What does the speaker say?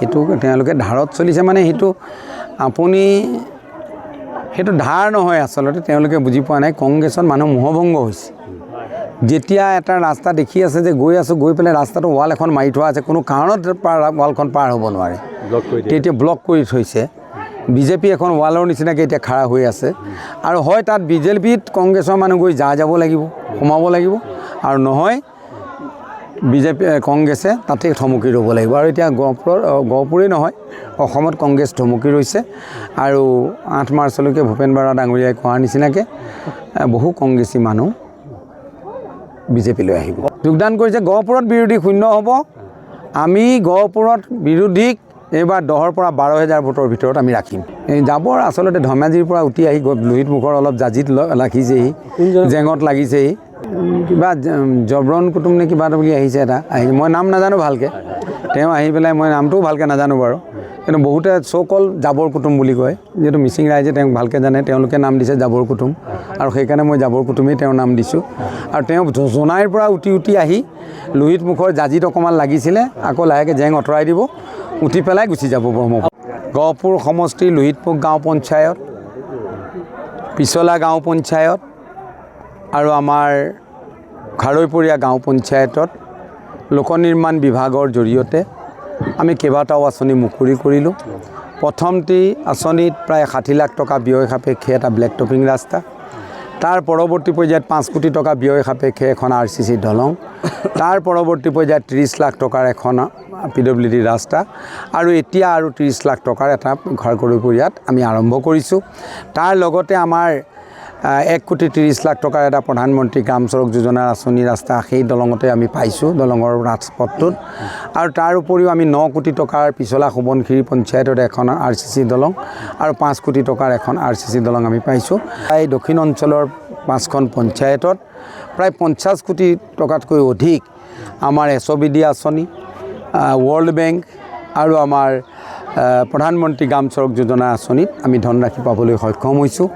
সেইটো তেওঁলোকে ধাৰত চলিছে মানে সেইটো আপুনি সেইটো ধাৰ নহয় আচলতে তেওঁলোকে বুজি পোৱা নাই কংগ্ৰেছত মানুহ মোহভংগ হৈছে যেতিয়া এটা ৰাস্তা দেখি আছে যে গৈ আছোঁ গৈ পেলাই ৰাস্তাটো ৱাল এখন মাৰি থোৱা আছে কোনো কাৰণত ৱালখন পাৰ হ'ব নোৱাৰে তেতিয়া ব্লক কৰি থৈছে বিজেপি এখন ৱালৰ নিচিনাকৈ এতিয়া খাৰা হৈ আছে আৰু হয় তাত বিজেপিত কংগ্ৰেছৰ মানুহ গৈ যাব লাগিব সোমাব লাগিব আৰু নহয় বিজেপি কংগ্ৰেছে তাতে থমকি ৰ'ব লাগিব আৰু এতিয়া গহপুৰেই নহয় অসমত কংগ্ৰেছ থমকি ৰৈছে আৰু 8 মাৰ্চলৈকে ভূপেন বৰা ডাঙৰীয়াই কোৱাৰ নিচিনাকৈ বহু কংগ্ৰেছী মানুহ বিজেপিলৈ আহিব যোগদান কৰিছে গহপুৰত বিৰোধী শূন্য হ'ব আমি গহপুৰত বিৰোধীক এইবাৰ 10ৰ পৰা 12,000 ভোটৰ ভিতৰত আমি ৰাখিম এই জাবৰ আচলতে ধেমাজিৰ পৰা উঠি আহি লোহিত মুখৰ অলপ জাজিত ৰাখিছেহি জেঙত লাগিছেহি কিবা জবৰণ কুটুম নে কিবা এটা বুলি আহিছে এটা মই নাম নাজানো ভালকৈ তেওঁ আহি পেলাই মই নামটোও ভালকৈ নাজানো বাৰু কিন্তু বহুতে চ'কল জাবৰ কুটুম বুলি কয় যিহেতু মিচিং ৰাইজে তেওঁক ভালকৈ জানে তেওঁলোকে নাম দিছে জাবৰ কুটুম আৰু সেইকাৰণে মই জাবৰ কুটুমেই তেওঁৰ নাম দিছোঁ আৰু তেওঁ জোনাইৰ পৰা উঠি আহি লোহিত মুখৰ জাজিত অকণমান লাগিছিলে আকৌ লাহেকৈ জেং আঁতৰাই দিব উঠি পেলাই গুচি যাব ব্ৰহ্মপুত্ৰ গহপুৰ সমষ্টি লোহিতপুৰ গাঁও পঞ্চায়ত পিছলা গাঁও পঞ্চায়ত আৰু আমাৰ খাৰৈপৰীয়া গাঁও পঞ্চায়তত লোক নিৰ্মাণ বিভাগৰ জৰিয়তে আমি কেইবাটাও আঁচনি মুকলি কৰিলোঁ প্ৰথমটি আঁচনিত প্ৰায় 60 লাখ টকা ব্যয় সাপেক্ষে এটা ব্লেক টপিং ৰাস্তা তাৰ পৰৱৰ্তী পৰ্যায়ত 5 কোটি টকা ব্যয় সাপেক্ষে এখন RCC দলং তাৰ পৰৱৰ্তী পৰ্যায়ত 30 লাখ টকাৰ এখন PWD ৰাস্তা আৰু এতিয়া আৰু 30 লাখ টকাৰ এটা খাৰৈপৰীয়াত আমি আৰম্ভ কৰিছোঁ তাৰ লগতে আমাৰ 1 কোটি 30 লাখ টকাৰ এটা প্ৰধানমন্ত্ৰী গ্ৰাম চড়ক যোজনাৰ আঁচনি ৰাস্তা সেই দলঙতে আমি পাইছোঁ দলঙৰ ৰাজপথটোত আৰু তাৰ উপৰিও আমি 9 কোটি টকাৰ পিছলা সোৱণশিৰি পঞ্চায়তত এখন RCC দলং আৰু 5 কোটি টকাৰ এখন RCC দলং আমি পাইছোঁ এই দক্ষিণ অঞ্চলৰ 5খন পঞ্চায়তত প্ৰায় 50 কোটি টকাতকৈ অধিক আমাৰ SOBD আঁচনি ৱৰ্ল্ড বেংক আৰু আমাৰ প্ৰধানমন্ত্ৰী গ্ৰাম চড়ক যোজনা আঁচনিত আমি ধনৰাশি পাবলৈ সক্ষম হৈছোঁ